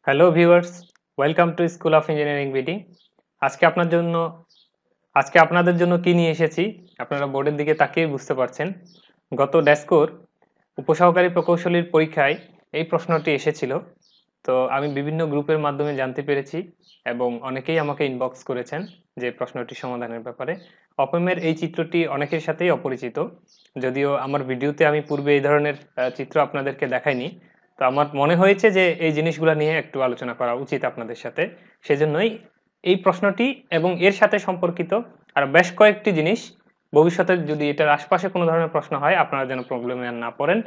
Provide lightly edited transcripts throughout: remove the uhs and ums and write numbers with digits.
Hello viewers, welcome to school of engineering BD. আজকে আপনার জন্য আজকে আপনাদের জন্য কি নিয়ে এসেছি আপনারা বোর্ডের দিকে তাকিয়ে বুঝতে পারছেন। গত ডেস্কোর উপসহকারী প্রকৌশলীর পরীক্ষায় এই প্রশ্নটি এসেছিল। তো আমি বিভিন্ন গ্রুপের মাধ্যমে জানতে পেরেছি এবং অনেকেই আমাকে ইনবক্স করেছেন যে প্রশ্নটি সমাধানের ব্যাপারে। অপমের এই চিত্রটি অনেকের সাথেই অপরিচিত, যদিও আমার ভিডিওতে আমি পূর্বে এই ধরনের চিত্র আপনাদেরকে দেখাইনি। তো আমার মনে হয়েছে যে এই জিনিসগুলো নিয়ে একটু আলোচনা করা উচিত আপনাদের সাথে, সেজন্যই এই প্রশ্নটি এবং এর সাথে সম্পর্কিত আর বেশ কয়েকটি জিনিস ভবিষ্যতে যদি এটার আশপাশে কোনো ধরনের প্রশ্ন হয় আপনারা যেন প্রবলেমে না পড়েন,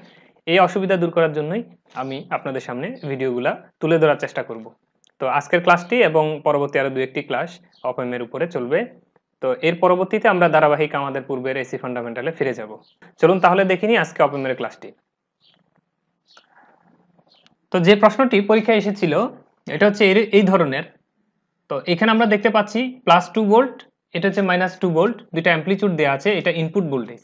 এই অসুবিধা দূর করার জন্যই আমি আপনাদের সামনে ভিডিওগুলা তুলে ধরার চেষ্টা করব। তো আজকের ক্লাসটি এবং পরবর্তী আরো দু একটি ক্লাস অপএমের উপরে চলবে। তো এর পরবর্তীতে আমরা ধারাবাহিক আমাদের পূর্বের এসি ফান্ডামেন্টালে ফিরে যাব। চলুন তাহলে দেখিনি আজকে অপএমের ক্লাসটি। তো যে প্রশ্নটি পরীক্ষায় এসেছিল এটা হচ্ছে এই ধরনের। তো এখানে আমরা দেখতে পাচ্ছি +2 ভোল্ট, এটা হচ্ছে -2 ভোল্ট, দুইটা অ্যামপ্লিটিউড দেওয়া আছে, এটা ইনপুট ভোল্টেজ।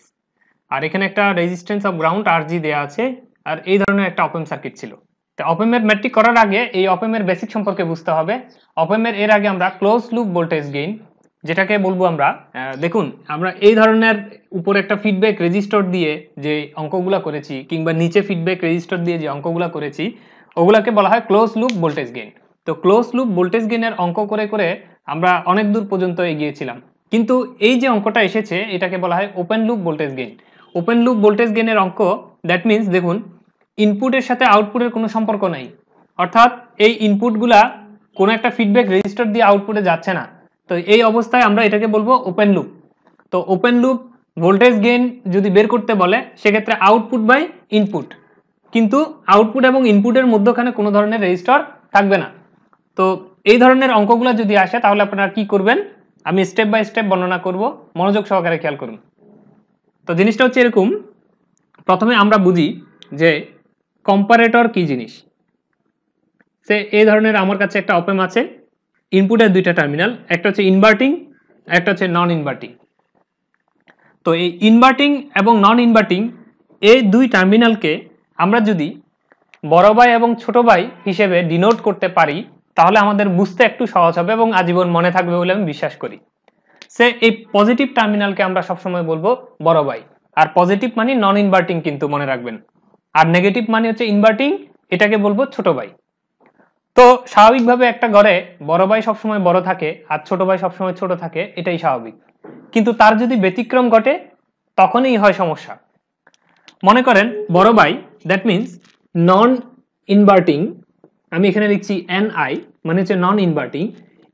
আর এখানে একটা রেজিস্ট্যান্স অফ গ্রাউন্ড আরজি দেওয়া আছে, আর এই ধরনের একটা অপএম সার্কিট ছিল। তো অপএমের ম্যাট্রিক করার আগে এই অপএমের বেসিক সম্পর্কে বুঝতে হবে। অপএমের এর আগে আমরা ক্লোজ লুপ ভোল্টেজ গেইন যেটাকে বলবো আমরা, দেখুন আমরা এই ধরনের উপরে একটা ফিডব্যাক রেজিস্টর দিয়ে যে অঙ্কগুলা করেছি কিংবা নিচে ফিডব্যাক রেজিস্টর দিয়ে যে অঙ্কগুলা করেছি ওগুলাকে বলা হয় ক্লোজ লুপ ভোল্টেজ গেইন। তো ক্লোজ লুপ ভোল্টেজ গেইনের অঙ্ক করে করে আমরা অনেক দূর পর্যন্ত এগিয়েছিলাম, কিন্তু এই যে অঙ্কটা এসেছে এটাকে বলা হয় open loop voltage gain. Open loop voltage গেইনের অঙ্ক, দ্যাট মিনস দেখুন ইনপুটের সাথে আউটপুটের কোনো সম্পর্ক নাই, অর্থাৎ এই ইনপুটগুলা কোনো একটা ফিডব্যাক রেজিস্টার দিয়ে আউটপুটে যাচ্ছে না। তো এই অবস্থায় আমরা এটাকে বলবো ওপেন লুপ। তো ওপেন লুপ ভোল্টেজ গেইন যদি বের করতে বলে সেক্ষেত্রে আউটপুট বাই ইনপুট, কিন্তু আউটপুট এবং ইনপুটের মধ্যখানে কোনো ধরনের রেজিস্টার থাকবে না। তো এই ধরনের অঙ্কগুলো যদি আসে তাহলে আপনারা কি করবেন আমি স্টেপ বাই স্টেপ বর্ণনা করব, মনোযোগ সহকারে খেয়াল করুন। তো জিনিসটা হচ্ছে এরকম, প্রথমে আমরা বুঝি যে কম্পারেটর কি জিনিস। সে এই ধরনের আমার কাছে একটা অপএম আছে, ইনপুটের দুইটা টার্মিনাল, একটা হচ্ছে ইনভার্টিং একটা হচ্ছে নন ইনভার্টিং। তো এই ইনভার্টিং এবং নন ইনভার্টিং এই দুই টার্মিনালকে আমরা যদি বড় ভাই এবং ছোট ভাই হিসেবে ডিনোট করতে পারি তাহলে আমাদের বুঝতে একটু সহজ হবে এবং আজীবন মনে থাকবে বলে আমি বিশ্বাস করি। সে এই পজিটিভ টার্মিনালকে আমরা সবসময় বলবো বড় ভাই, আর পজিটিভ মানে নন ইনভার্টিং কিন্তু মনে রাখবেন, আর নেগেটিভ মানে হচ্ছে ইনভার্টিং, এটাকে বলবো ছোট ভাই। তো স্বাভাবিকভাবে একটা ঘরে বড় ভাই সবসময় বড় থাকে আর ছোট ভাই সবসময় ছোট থাকে, এটাই স্বাভাবিক। কিন্তু তার যদি ব্যতিক্রম ঘটে তখনই হয় সমস্যা। মনে করেন বড় ভাই, দ্যাট মিনস নন ইনভার্টিং, আমি এখানে লিখছি NI মানে হচ্ছে non inverting,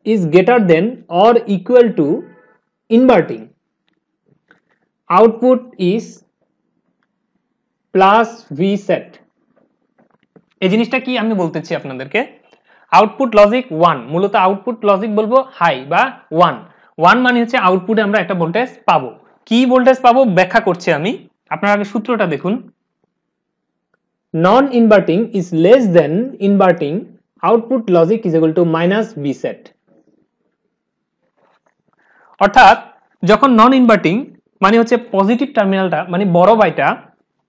is greater than or equal to inverting, output is plus V set. এই জিনিসটা কি আমি বলতেছি আপনাদেরকে, আউটপুট লজিক 1, মূলত আউটপুট লজিক বলবো হাই বা 1 মানে হচ্ছে আউটপুটে আমরা একটা ভোল্টেজ পাবো। কি ভোল্টেজ পাবো ব্যাখ্যা করছি আমি, আপনারা আগে সূত্রটা দেখুন। Non inverting is less than inverting, output logic is equal to -V set. অর্থাৎ যখন নন ইনভার্টিং মানে হচ্ছে পজিটিভ টার্মিনালটা মানে বড় ভাইটা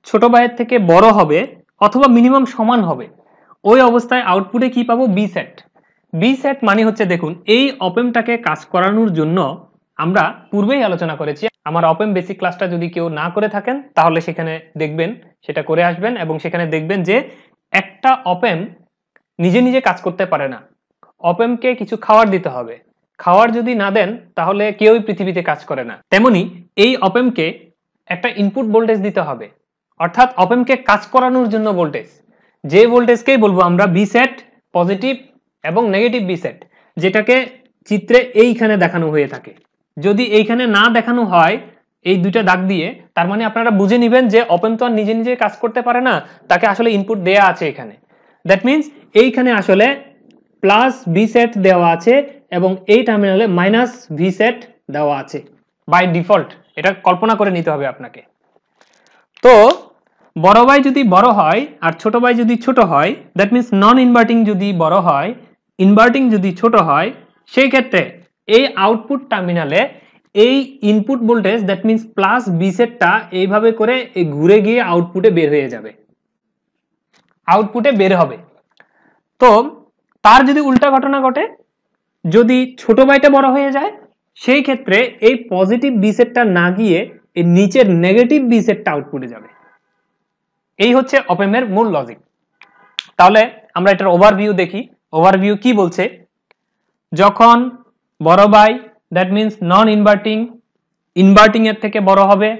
ছোট ভাইয়ের থেকে বড় হবে অথবা মিনিমাম সমান হবে, ওই অবস্থায় আউটপুটে কি পাবো বি সেট। বি সেট মানে হচ্ছে দেখুন এই অপেমটাকে কাজ করানোর জন্য আমরা পূর্বেই আলোচনা করেছি, আমার অপেম বেসিক ক্লাসটা যদি কেউ না করে থাকেন তাহলে সেখানে দেখবেন, সেটা করে আসবেন এবং সেখানে দেখবেন যে একটা অপেম নিজে নিজে কাজ করতে পারে না, অপেমকে কিছু খাওয়ার দিতে হবে, খাওয়ার যদি না দেন তাহলে কেউই পৃথিবীতে কাজ করে না। তেমনি এই অপেমকে একটা ইনপুট ভোল্টেজ দিতে হবে, অর্থাৎ অপেমকে কাজ করানোর জন্য ভোল্টেজ, যে ভোল্টেজকেই বলবো আমরা বি সেট, পজিটিভ এবং নেগেটিভ বি সেট, যেটাকে চিত্রে এইখানে দেখানো হয়ে থাকে। যদি এইখানে না দেখানো হয় এই দুইটা দাগ দিয়ে, তার মানে আপনারা বুঝে নেবেন যে অপেম তো আর নিজে নিজে কাজ করতে পারে না, তাকে আসলে ইনপুট দেয়া আছে এখানে। দ্যাট মিনস এইখানে আসলে প্লাস ভি সেট দেওয়া আছে এবং এই টার্মিনালে -V সেট দেওয়া আছে বাই ডিফল্ট, এটা কল্পনা করে নিতে হবে আপনাকে। তো বড় ভাই যদি বড় হয় আর ছোট ভাই যদি ছোট হয়, দ্যাট মিনস নন ইনভার্টিং যদি বড় হয়, ইনভার্টিং যদি ছোট হয়, সেই ক্ষেত্রে এই আউটপুট টার্মিনালে এই input voltage that means plus B সেটটা এইভাবে করে ঘুরে গিয়ে আউটপুটে বের হয়ে যাবে, আউটপুটে বের হবে। তো তার যদি উল্টা ঘটনা ঘটে, যদি ছোট বাইটা বড় হয়ে যায়, সেই ক্ষেত্রে এই পজিটিভ বি সেটটা না গিয়ে এই নিচের নেগেটিভ বি সেটটা আউটপুটে যাবে। এই হচ্ছে অপেমের মূল লজিক। তাহলে আমরা এটার ওভারভিউ দেখি। ওভারভিউ কি বলছে, যখন বড় by that means non inverting inverting এর থেকে বড় হবে,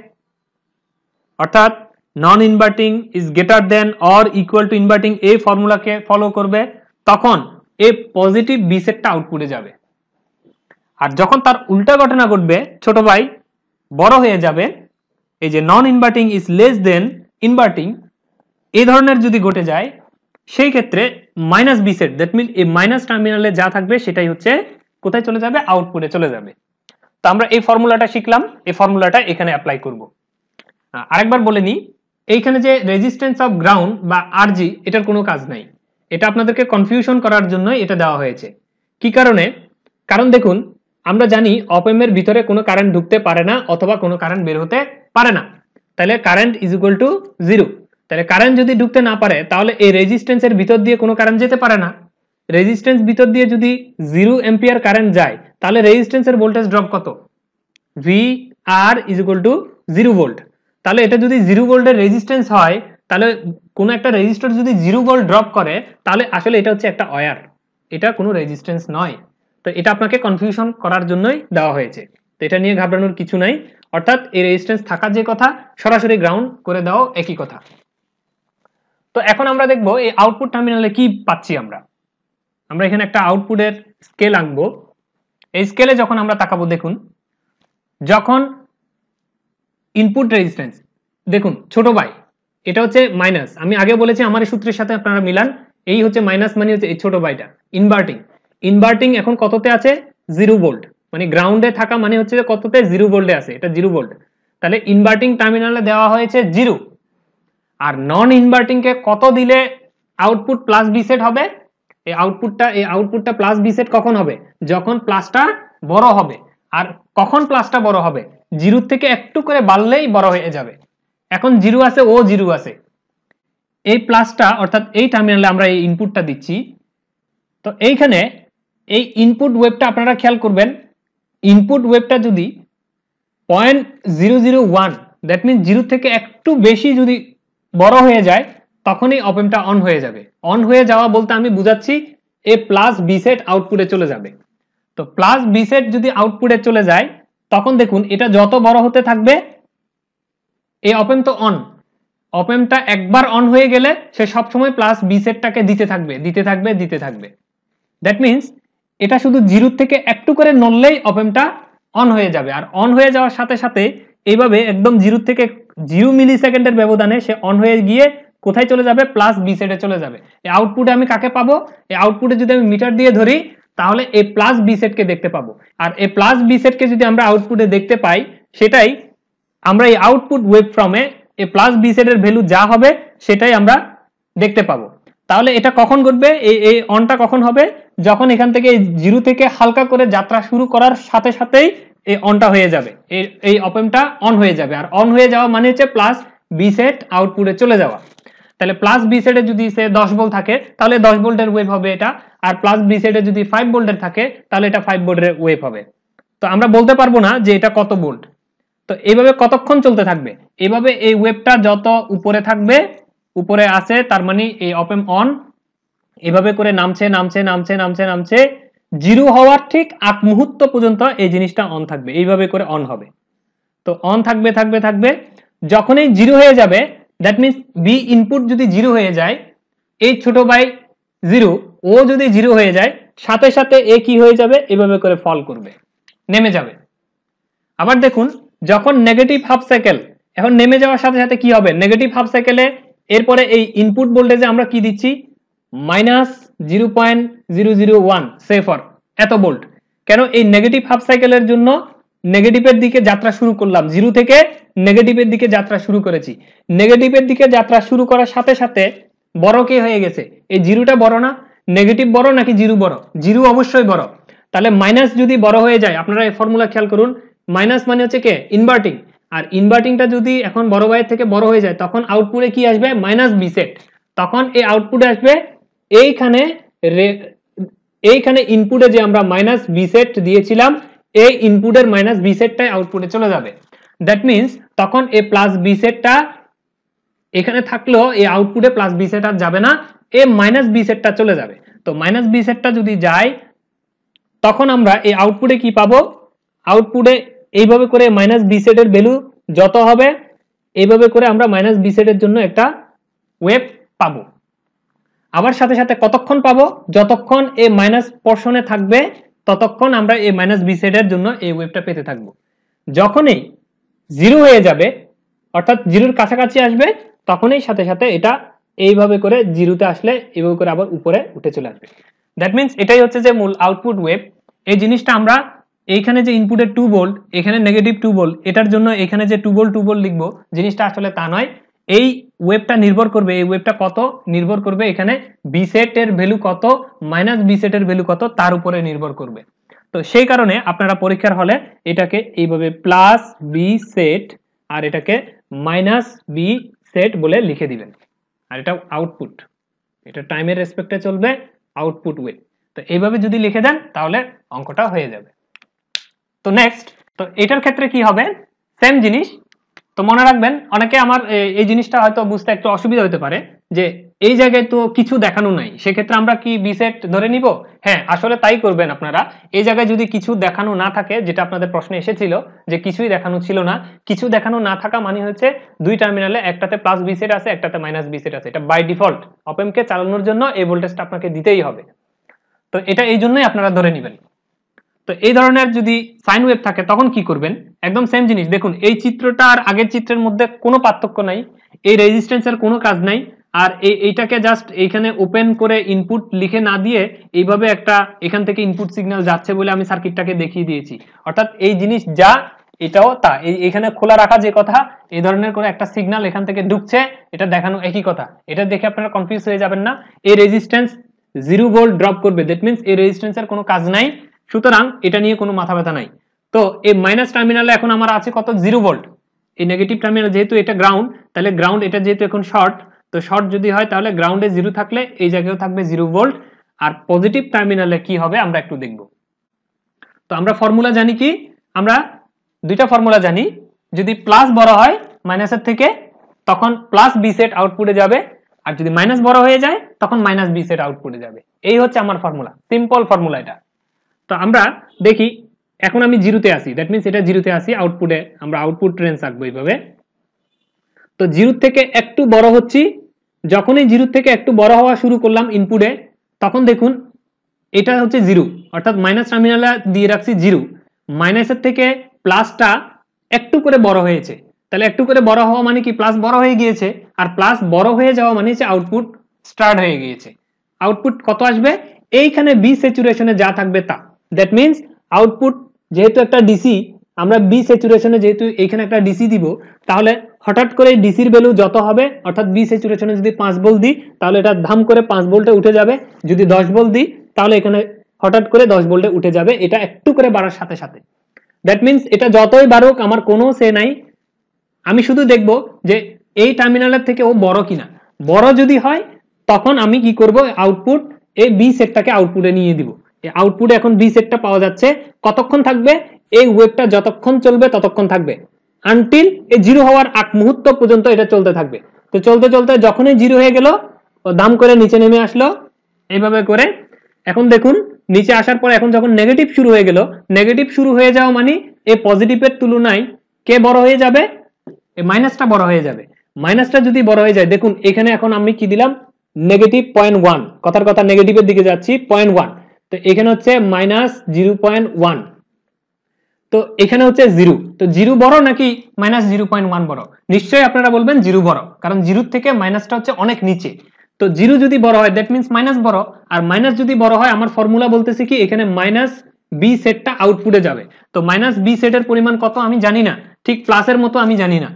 অর্থাৎ non inverting is greater than or equal to inverting, এই ফর্মুলাকে ফলো করবে, তখন এই পজিটিভ বি সেটটা আউটপুটে যাবে। আর যখন তার উল্টা ঘটনা ঘটবে, ছোট ভাই বড় হয়ে যাবে, এই যে non inverting is less than inverting, এই ধরনের যদি ঘটে যায়, সেই ক্ষেত্রে minus B set that mean এই মাইনাস টার্মিনালে যা থাকবে সেটাই হচ্ছে কোথায় চলে যাবে, আউটপুটে চলে যাবে। তো আমরা এই ফর্মুলাটা শিখলাম, এই ফর্মুলাটা এখানে অ্যাপ্লাই করব। আরেকবার বলে নিই, এইখানে যে রেজিস্ট্যান্স অফ গ্রাউন্ড বা আরজি, এটার কোনো কাজ নাই, এটা আপনাদেরকে কনফিউশন করার জন্য এটা দেওয়া হয়েছে। কি কারণে? কারণ দেখুন, আমরা জানি অপ এর ভিতরে কোনো কারেন্ট ঢুকতে পারে না অথবা কোনো কারেন্ট বের হতে পারে না, তাহলে current is equal two zero. তাহলে কারেন্ট যদি ঢুকতে না পারে, তাহলে এই রেজিস্ট্যান্সের ভিতর দিয়ে কোনো কারেন্ট যেতে পারে না। রেজিস্ট্যান্স ভিতর দিয়ে যদি 0 অ্যাম্পিয়ার কারেন্ট যায়, তাহলে রেজিস্ট্যান্সের ভোল্টেজ ড্রপ কত? V R is equal to 0 volt. তাহলে এটা যদি 0 ভোল্টের রেজিস্ট্যান্স হয়, তাহলে কোনো একটা রেজিস্টর যদি 0 ভোল্ট ড্রপ করে, তাহলে আসলে এটা হচ্ছে একটা ওয়্যার, এটা কোনো রেজিস্ট্যান্স নয়। তো এটা আপনাকে কনফিউশন করার জন্যই দেওয়া হয়েছে, তো এটা নিয়ে ঘাবড়ানোর কিছু নাই। অর্থাৎ এই রেজিস্ট্যান্স থাকার যে কথা, সরাসরি গ্রাউন্ড করে দেওয়া একই কথা। তো এখন আমরা দেখব এই আউটপুট টার্মিনালে কি পাচ্ছি। আমরা এখানে একটা আউটপুটের স্কেল আঁকবো। এই স্কেলে যখন আমরা তাকাবো, দেখুন যখন ইনপুট রেজিস্ট্যান্স, দেখুন ছোট ভাই এটা হচ্ছে মাইনাস, আমি আগে বলেছি আমার এই সূত্রের সাথে আপনারা মিলান, এই হচ্ছে মাইনাস মানে হচ্ছে এই ছোট ভাইটা ইনভার্টিং। ইনভার্টিং এখন কততে আছে? 0 ভোল্ট, মানে গ্রাউন্ডে থাকা মানে হচ্ছে কততে? 0 ভোল্টে আছে, এটা 0 ভোল্ট। তাহলে ইনভার্টিং টার্মিনালে দেওয়া হয়েছে 0। আর নন ইনভার্টিং কে কত দিলে আউটপুট প্লাস বি সেট হবে? এই আউটপুটটা প্লাস বি সেট কখন হবে? যখন প্লাসটা বড় হবে। আর কখন প্লাসটা বড় হবে? 0 থেকে একটু করে বাড়লেই বড় হয়ে যাবে। এখন 0 আছে, ও 0 আছে, এই প্লাসটা অর্থাৎ এই টার্মিনালে আমরা এই ইনপুটটা দিচ্ছি। তো এইখানে এই ইনপুট ওয়েভটা আপনারা খেয়াল করবেন, ইনপুট ওয়েভটা যদি 0.001 দ্যাট মিন 0 থেকে একটু বেশি যদি বড় হয়ে যায়, তখনই অপ এম্পটা অন হয়ে যাবে। অন হয়ে যাওয়া বলতে আমি বুঝাচ্ছি এ প্লাস বি সেট আউটপুটে চলে যাবে। তো প্লাস বি সেট যদি আউটপুটে চলে যায়, তখন দেখুন এটা যত বড় হতে থাকবে, এই অপ এম্প তো অন, অপ এম্পটা একবার অন হয়ে গেলে সে সবসময় প্লাস বি সেটটাকে দিতে থাকবে। দ্যাট মিনস এটা শুধু 0 থেকে একটু করে নড়লেই অপ এম্পটা অন হয়ে যাবে। আর অন হয়ে যাওয়ার সাথে সাথে এইভাবে একদম 0 থেকে 0 মিলি সেকেন্ডের ব্যবধানে সে অন হয়ে গিয়ে কোথায় চলে যাবে? প্লাস বি সেটে চলে যাবে। এই আউটপুটে আমি কাকে পাবো? এই আউটপুটে যদি আমি মিটার দিয়ে ধরি, তাহলে এই প্লাস বি সেটকে দেখতে পাবো। আর এই প্লাস বি সেটকে যদি আমরা আউটপুটে দেখতে পাই, সেটাই আমরা এই আউটপুট ওয়েভ ফর্মে এই প্লাস বি সেটের ভ্যালু যা হবে সেটাই আমরা দেখতে পাবো। তাহলে এটা কখন ঘটবে? এই অনটা কখন হবে? যখন এখান থেকে 0 থেকে হালকা করে যাত্রা শুরু করার সাথে সাথেই এই অনটা হয়ে যাবে, এই অপ এম্পটা অন হয়ে যাবে। আর অন হয়ে যাওয়া মানে হচ্ছে প্লাস বি সেট আউটপুটে চলে যাওয়া। তাহলে প্লাস বি সেটে যদি সে 10 ভোল্ট থাকে, তাহলে 10 ভোল্টের ওয়েভ হবে এটা। আর প্লাস বি সেটে যদি 5 ভোল্টের থাকে, তাহলে এটা 5 ভোল্টের ওয়েভ হবে। তো আমরা বলতে পারবো না যে এটা কত ভোল্ট। তো এইভাবে কতক্ষণ চলতে থাকবে? এইভাবে এই ওয়েভটা যত উপরে থাকবে, উপরে আছে তার মানে এই অপ এম্প অন, এভাবে করে নামছে 0 হওয়ার ঠিক আগ মুহূর্ত পর্যন্ত এই জিনিসটা অন থাকবে, এইভাবে করে অন হবে। তো অন থাকবে, যখনই 0 হয়ে যাবে, দ্যাট মিনস বি ইনপুট যদি 0 হয়ে যায়, এই ছোট ভাই 0, ও যদি 0 হয়ে যায়, সাথে সাথে এ কি হয়ে যাবে? এভাবে করে ফল করবে, নেমে যাবে। আবার দেখুন, যখন নেগেটিভ হাফ সাইকেল, এখন নেমে যাওয়ার সাথে সাথে কি হবে? নেগেটিভ হাফ সাইকেলে এরপরে এই ইনপুট ভোল্টেজে আমরা কি দিচ্ছি? -0.001 সে ফর এত ভোল্ট। কেন? এই নেগেটিভ হাফ সাইকেলের জন্য নেগেটিভের দিকে যাত্রা শুরু করলাম, 0 থেকে নেগেটিভের দিকে যাত্রা শুরু করেছি। নেগেটিভের দিকে যাত্রা শুরু করার সাথে সাথে বড় কে হয়ে গেছে? এই 0টা বড় না? নেগেটিভ বড় নাকি 0 বড়? 0 অবশ্যই বড়। তাহলে মাইনাস যদি বড় হয়ে যায়, আপনারা এই ফর্মুলা খেয়াল করুন, মাইনাস মানে হচ্ছে কে? ইনভার্টিং। আর ইনভার্টিংটা যদি এখন বড় ভাইয়ের থেকে বড় হয়ে যায়, তখন আউটপুটে কি আসবে? Minus B set. তখন এই আউটপুটে আসবে এইখানে এইখানে ইনপুটে যে আমরা মাইনাস বি সেট দিয়েছিলাম এই ইনপুটের মাইনাস বি সেটটাই আউটপুটে চলে যাবে। দ্যাট মিনস তখন এই প্লাস বি সেটটা এখানে থাকলেও এই আউটপুটে প্লাস বি সেট আর যাবে না, এই মাইনাস বি সেটটা চলে যাবে। তো মাইনাস বি সেটটা যদি যায় তখন আমরা এই আউটপুটে কি পাবো, আউটপুটে এইভাবে করে মাইনাস বি সেটের ভ্যালু যত হবে এইভাবে করে আমরা মাইনাস বি সেটের জন্য একটা ওয়েভ পাবো। আবার সাথে সাথে কতক্ষণ পাবো, যতক্ষণ এই মাইনাস পোরশনে থাকবে ততক্ষণ আমরা এই মাইনাস বি সেটের জন্য এই ওয়েভটা পেতে থাকবো। যখনই জিরো হয়ে যাবে অর্থাৎ জিরোর কাছাকাছি আসবে তখনই সাথে সাথে এটা এইভাবে করে জিরোতে আসলে এইভাবে করে আবার উপরে উঠে চলে আসবে। দ্যাট মিনস এটাই হচ্ছে যে মূল আউটপুট ওয়েভ। এই জিনিসটা আমরা এইখানে যে ইনপুটে 2 ভোল্ট এখানে নেগেটিভ 2 ভোল্ট এটার জন্য এখানে যে 2 ভোল্ট লিখবো, জিনিসটা আসলে তা নয়। এই ওয়েভটা নির্ভর করবে, এই ওয়েভটা কত নির্ভর করবে এখানে বি সেটের ভ্যালু কত মাইনাস বি সেটের ভ্যালু কত তার উপরে নির্ভর করবে। তো সেই কারণে আপনারা পরীক্ষার হলে এটাকে এইভাবে প্লাস বি সেট আর এটাকে মাইনাস বি সেট বলে লিখে দিবেন। আর এটা আউটপুট, এটা টাইমের রেসপেক্টে চলবে আউটপুট ওয়েভ। তো এইভাবে যদি লিখে দেন তাহলে অঙ্কটা হয়ে যাবে। তো নেক্সট, তো এটার ক্ষেত্রে কি হবে, সেম জিনিস। তো মনে রাখবেন অনেকে আমার এই জিনিসটা হয়তো বুঝতে একটু অসুবিধা হতে পারে যে এই জায়গায় তো কিছু দেখানো নাই, সেক্ষেত্রে আমরা কি বি সেট ধরে নিব। হ্যাঁ আসলে তাই করবেন আপনারা। এই জায়গায় যদি কিছু দেখানো না থাকে, যেটা আপনাদের প্রশ্নে এসেছিল যে কিছুই দেখানো ছিল না, কিছু দেখানো না থাকা মানে হচ্ছে দুই টার্মিনালে একটাতে প্লাস বি সেট আছে একটাতে মাইনাস বি সেট আছে, এটা বাই ডিফল্ট অপ এম্প কে চালানোর জন্য এই ভোল্টেজটা আপনাকে দিতেই হবে। তো এটা এই জন্যই আপনারা ধরে নেবেন। তো এই ধরনের যদি সাইন ওয়েভ থাকে তখন কি করবেন, একদম সেম জিনিস। দেখুন এই চিত্রটা আর আগের চিত্রের মধ্যে কোনো পার্থক্য নাই, এই রেজিস্ট্যান্সের কোনো কাজ নাই। আর এইটাকে জাস্ট এইখানে ওপেন করে ইনপুট লিখে না দিয়ে এইভাবে একটা এখান থেকে ইনপুট সিগন্যাল যাচ্ছে বলে আমি সার্কিটটাকে দেখিয়ে দিয়েছি। অর্থাৎ এই জিনিস যা এটাও তা, এখানে খোলা রাখা যে কথা, এই ধরনের করে একটা সিগন্যাল এখান থেকে ঢুকছে এটা দেখানো একই কথা। এটা দেখে আপনারা কনফিউজ হয়ে যাবেন না। এই রেজিস্ট্যান্স 0 ভোল্ট ড্রপ করবে, দ্যাট মিন্স এই রেজিস্ট্যান্সের কোনো কাজ নাই, সুতরাং এটা নিয়ে কোনো মাথা ব্যথা নাই। তো এই মাইনাস টার্মিনালে এখন আমার আছে কত, 0 ভোল্ট। এই নেগেটিভ টার্মিনাল যেহেতু এটা গ্রাউন্ড, তাহলে গ্রাউন্ড এটা যেহেতু এখন শর্ট, তো শর্ট যদি হয় তাহলে গ্রাউন্ডে 0 থাকলে এই জায়গায়ও থাকবে 0 ভোল্ট। আর পজিটিভ টার্মিনালে কি হবে আমরা একটু দেখব। তো আমরা ফর্মুলা জানি কি, আমরা দুইটা ফর্মুলা জানি। যদি প্লাস বড় হয় মাইনাসের থেকে তখন প্লাস বি সেট আউটপুটে যাবে, আর যদি মাইনাস বড় হয়ে যায় তখন মাইনাস বি সেট আউটপুটে যাবে। এই হচ্ছে আমার ফর্মুলা, সিম্পল ফর্মুলা এটা। তো আমরা দেখি এখন আমি জিরোতে আসি, দ্যাট মিনস এটা জিরোতে আসি, আউটপুটে আমরা আউটপুট রেঞ্জ রাখবো এইভাবে। তো জিরো থেকে একটু বড় হচ্ছি, যখনই জিরো থেকে একটু বড় হওয়া শুরু করলাম ইনপুটে তখন দেখুন এটা হচ্ছে 0, অর্থাৎ মাইনাস টার্মিনালে দিয়ে রাখছি 0, মাইনাসের থেকে প্লাসটা একটু করে বড় হয়েছে, তাহলে একটু করে বড় হওয়া মানে কি প্লাস বড় হয়ে গিয়েছে, আর প্লাস বড় হয়ে যাওয়া মানে হচ্ছে আউটপুট স্টার্ট হয়ে গিয়েছে। আউটপুট কত আসবে, এইখানে বি স্যাচুরেশনে যা থাকবে তা, দ্যাট মিনস আউটপুট যেহেতু একটা ডিসি, আমরা বি স্যাচুরেশনে যেহেতু এখানে একটা ডিসি দিব, তাহলে হঠাৎ করে ডিসির ভ্যালু যত হবে, অর্থাৎ বি স্যাচুরেশনে যদি 5 ভোল্ট দিই তাহলে এটা ধাম করে 5 ভোল্টে উঠে যাবে, যদি 10 ভোল্ট দিই তাহলে এখানে হঠাৎ করে 10 ভোল্টে উঠে যাবে, এটা একটু করে বাড়ার সাথে সাথে। দ্যাট মিনস এটা যতই বাড়ুক আমার কোনো সে নাই, আমি শুধু দেখব যে এই টার্মিনালের থেকে ও বড় কিনা। বড় যদি হয় তখন আমি কি করব, আউটপুট এই বি সেটটাকে আউটপুটে নিয়ে দিব। এই আউটপুটে এখন বি সেটটা পাওয়া যাচ্ছে, কতক্ষণ থাকবে, এই ওয়েভটা যতক্ষণ চলবে ততক্ষণ থাকবে, আনটিল এই জিরো হওয়ার আগ মুহূর্ত পর্যন্ত এটা চলতে থাকবে। তো চলতে চলতে যখনই জিরো হয়ে গেল ও দাম করে নিচে নেমে আসলো এইভাবে করে। এখন দেখুন নিচে আসার পর এখন যখন নেগেটিভ শুরু হয়ে গেল, নেগেটিভ শুরু হয়ে যাওয়া মানে এই পজিটিভের তুলনায় কে বড় হয়ে যাবে, এই মাইনাসটা বড় হয়ে যাবে। মাইনাসটা যদি বড় হয়ে যায়, দেখুন এখানে এখন আমি কি দিলাম, নেগেটিভ 0.1, কথার কথা নেগেটিভের দিকে যাচ্ছি 0.1, তো এখানে হচ্ছে মাইনাস 0.1, তো এখানে হচ্ছে 0। তো 0 বড় নাকি মাইনাস 0.1 বড়, নিশ্চয়ই আপনারা বলবেন 0 বড়, কারণ 0 থেকে মাইনাসটা হচ্ছে অনেক নিচে। তো 0 যদি বড় হয় দ্যাট মিন্স মাইনাস বড়, আর মাইনাস যদি বড় হয় আমার ফর্মুলা বলতেছে কি এখানে মাইনাস বি সেটটা আউটপুটে যাবে। তো মাইনাস বি সেটের পরিমাণ কত আমি জানি না, ঠিক প্লাসের মতো আমি জানি না,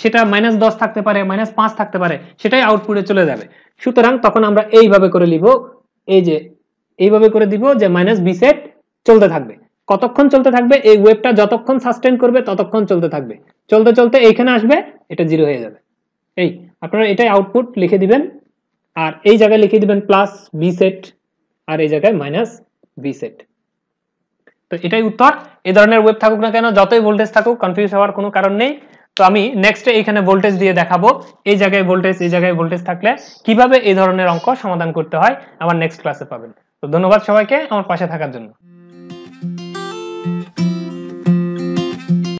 সেটা মাইনাস 10 থাকতে পারে, মাইনাস 5 থাকতে পারে, সেটাই আউটপুটে চলে যাবে। সুতরাং তখন আমরা এইভাবে করে লিখব, এই যে এইভাবে করে দিব যে মাইনাস বি সেট চলতে থাকবে। কতক্ষণ চলতে থাকবে, এই ওয়েভটা যতক্ষণ সাস্টেন করবে ততক্ষণ চলতে থাকবে, চলতে চলতে এইখানে আসবে, এটা 0 হয়ে যাবে। এই আপনারা এটাই আউটপুট লিখে দিবেন, আর এই জায়গায় লিখে দিবেন প্লাস বি সেট, আর এই জায়গায় মাইনাস ভিসেট। তো এটাই উত্তর। এই ধরনের ওয়েভ থাকুক না কেন, যতই ভোল্টেজ থাকুক, কনফিউজ হওয়ার কোনো কারণ নেই। তো আমি নেক্সটে এখানে ভোল্টেজ দিয়ে দেখাবো, এই জায়গায় ভোল্টেজ, এই জায়গায় ভোল্টেজ থাকলে কিভাবে এই ধরনের অঙ্ক সমাধান করতে হয় আমার নেক্সট ক্লাসে পাবেন। তো ধন্যবাদ সবাইকে আমার পাশে থাকার জন্য।